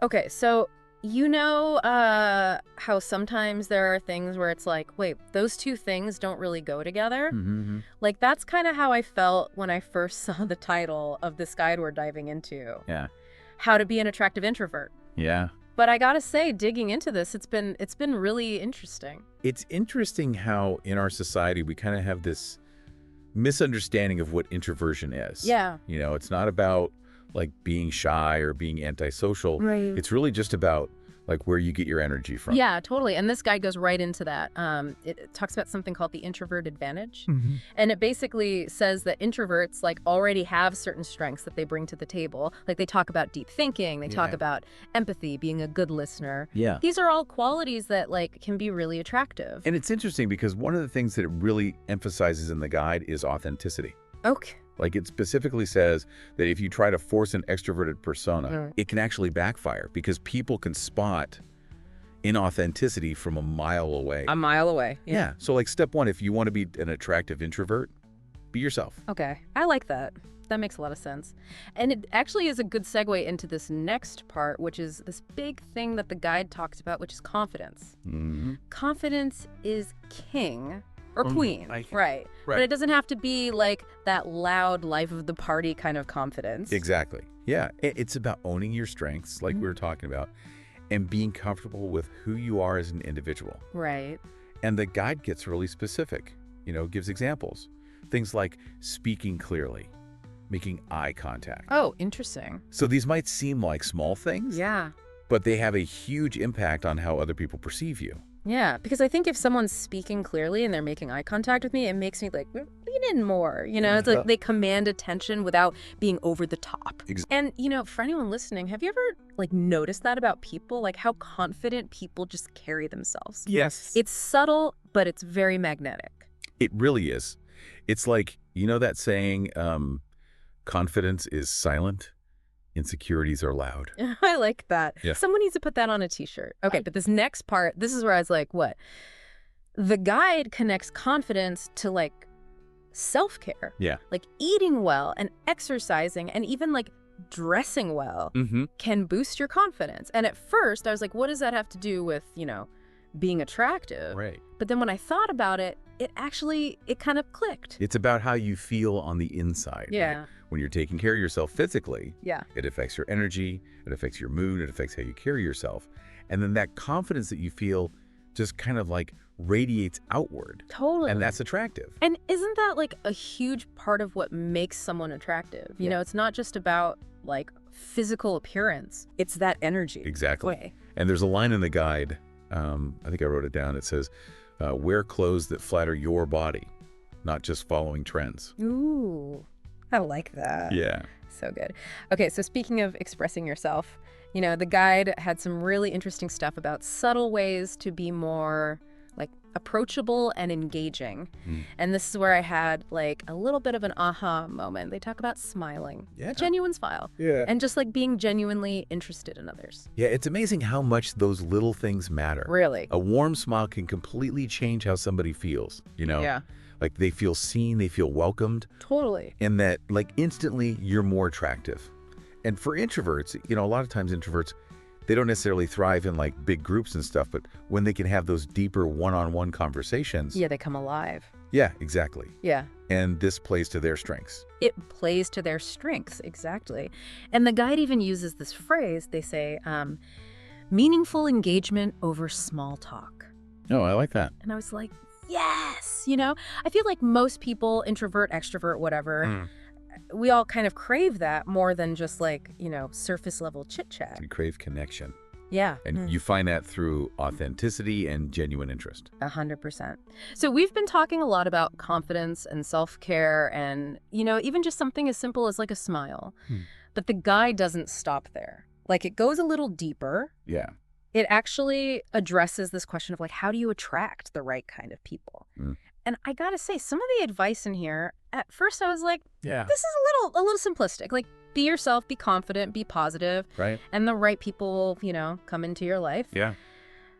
Okay, so you know how sometimes there are things where it's like, wait, those two things don't really go together? Mm-hmm. Like, that's kind of how I felt when I first saw the title of this guide we're diving into. Yeah. How to be an attractive introvert. Yeah. But I gotta say, digging into this, it's been really interesting. It's interesting how in our society we kind of have this misunderstanding of what introversion is. Yeah. You know, it's not about like being shy or being antisocial. Right. It's really just about like where you get your energy from. Yeah, totally. And this guide goes right into that. It talks about something called the introvert advantage. Mm-hmm. And it basically says that introverts like already have certain strengths that they bring to the table. Like they talk about deep thinking, they talk about empathy, being a good listener. Yeah. These are all qualities that like can be really attractive. And it's interesting because one of the things that it really emphasizes in the guide is authenticity. Okay. Like it specifically says that if you try to force an extroverted persona, it can actually backfire because people can spot inauthenticity from a mile away. A mile away. Yeah. So like step one, if you want to be an attractive introvert, be yourself. Okay. I like that. That makes a lot of sense. And it actually is a good segue into this next part, which is this big thing that the guide talks about, which is confidence. Mm-hmm. Confidence is king. Or queen, right. But it doesn't have to be like that loud life of the party kind of confidence. Exactly. Yeah. It's about owning your strengths, like we were talking about, and being comfortable with who you are as an individual. Right. And the guide gets really specific, you know, gives examples. Things like speaking clearly, making eye contact. Oh, interesting. So these might seem like small things, Yeah. but they have a huge impact on how other people perceive you. Yeah, because I think if someone's speaking clearly and they're making eye contact with me, it makes me like lean in more, you know? It's like they command attention without being over the top. And, you know, for anyone listening, have you ever like noticed that about people? Like how confident people just carry themselves? Yes. It's subtle, but it's very magnetic. It really is. It's like, you know that saying, confidence is silent, insecurities are loud. I like that. Yeah. Someone needs to put that on a t-shirt. Okay, but this next part, this is where I was like, what? The guide connects confidence to like self-care. Yeah. Like eating well and exercising and even like dressing well can boost your confidence. And at first I was like, what does that have to do with, you know, being attractive? Right. But then when I thought about it, it kind of clicked. It's about how you feel on the inside. Yeah. Right? When you're taking care of yourself physically, Yeah. it affects your energy, it affects your mood, it affects how you carry yourself. And then that confidence that you feel just kind of like radiates outward. Totally. And that's attractive. And isn't that like a huge part of what makes someone attractive? You know, it's not just about like physical appearance. It's that energy. Exactly. Way. And there's a line in the guide, I think I wrote it down, it says, wear clothes that flatter your body, not just following trends. Ooh, I like that. Yeah. So good. Okay, so speaking of expressing yourself, you know, the guide had some really interesting stuff about subtle ways to be more like approachable and engaging. And this is where I had like a little bit of an aha moment. They talk about smiling. Yeah. Genuine smile. Yeah. And just like being genuinely interested in others. Yeah, it's amazing how much those little things matter. Really. A warm smile can completely change how somebody feels, you know? Yeah. Like they feel seen, they feel welcomed, Totally. and that like instantly you're more attractive. And for introverts, you know, a lot of times introverts, they don't necessarily thrive in like big groups and stuff, but when they can have those deeper one-on-one conversations. Yeah, they come alive. Yeah, exactly. Yeah. And this plays to their strengths. It plays to their strengths, exactly. And the guide even uses this phrase. They say, meaningful engagement over small talk. Oh, I like that. And I was like, yes! You know, I feel like most people, introvert, extrovert, whatever, we all kind of crave that more than just like, you know, surface level chit chat. We crave connection. Yeah. And you find that through authenticity and genuine interest. 100%. So we've been talking a lot about confidence and self-care and, you know, even just something as simple as like a smile. But the guide doesn't stop there. Like it goes a little deeper. Yeah. It actually addresses this question of like, how do you attract the right kind of people? And I gotta say, some of the advice in here, at first I was like, Yeah. this is a little simplistic. Like, be yourself, be confident, be positive, Right. and the right people will, you know, come into your life. Yeah.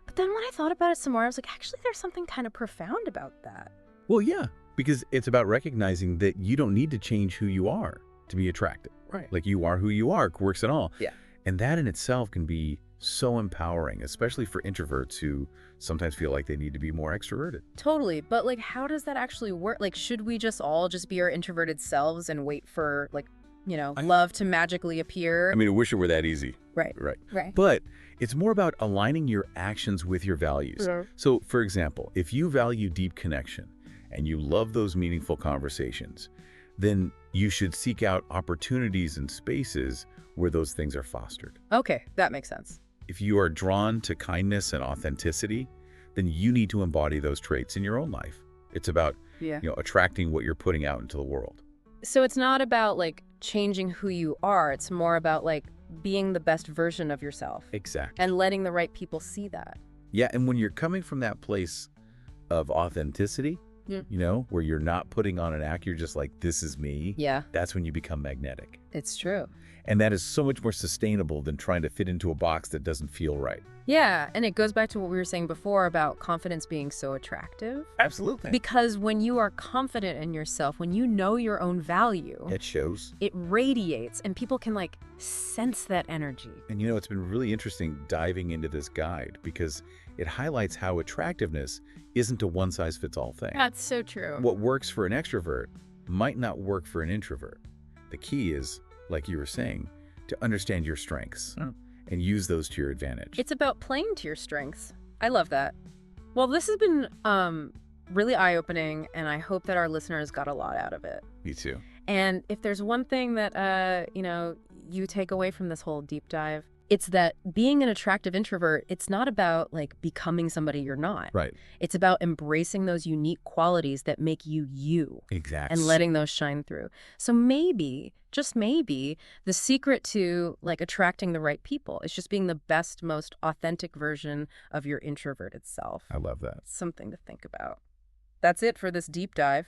But then when I thought about it some more, I was like, actually, there's something kind of profound about that. Well, yeah, because it's about recognizing that you don't need to change who you are to be attractive. Right. Like you are who you are, quirks and all. Yeah. And that in itself can be so empowering, especially for introverts who sometimes feel like they need to be more extroverted. Totally. But like, how does that actually work? Like, should we just all just be our introverted selves and wait for like, love to magically appear? I mean, I wish it were that easy. Right. Right. Right. But it's more about aligning your actions with your values. Yeah. So, for example, if you value deep connection and you love those meaningful conversations, then you should seek out opportunities and spaces where those things are fostered. Okay, that makes sense. If you are drawn to kindness and authenticity, then you need to embody those traits in your own life. It's about, attracting what you're putting out into the world. So it's not about like changing who you are. It's more about like being the best version of yourself. Exactly. And letting the right people see that. Yeah, and when you're coming from that place of authenticity, where you're not putting on an act, you're just like, this is me. Yeah. That's when you become magnetic. It's true. And that is so much more sustainable than trying to fit into a box that doesn't feel right. Yeah, and it goes back to what we were saying before about confidence being so attractive. Absolutely. Because when you are confident in yourself, when you know your own value, It shows. it radiates and people can like sense that energy. And it's been really interesting diving into this guide because it highlights how attractiveness isn't a one-size-fits-all thing. That's so true. What works for an extrovert might not work for an introvert. The key is, like you were saying, to understand your strengths and use those to your advantage. It's about playing to your strengths. I love that. Well, this has been really eye-opening, and I hope that our listeners got a lot out of it. Me too. And if there's one thing that, you take away from this whole deep dive, it's that being an attractive introvert, it's not about like becoming somebody you're not. Right. It's about embracing those unique qualities that make you you. Exactly. And letting those shine through. So maybe, just maybe, the secret to like attracting the right people is just being the best, most authentic version of your introverted self. I love that. Something to think about. That's it for this deep dive.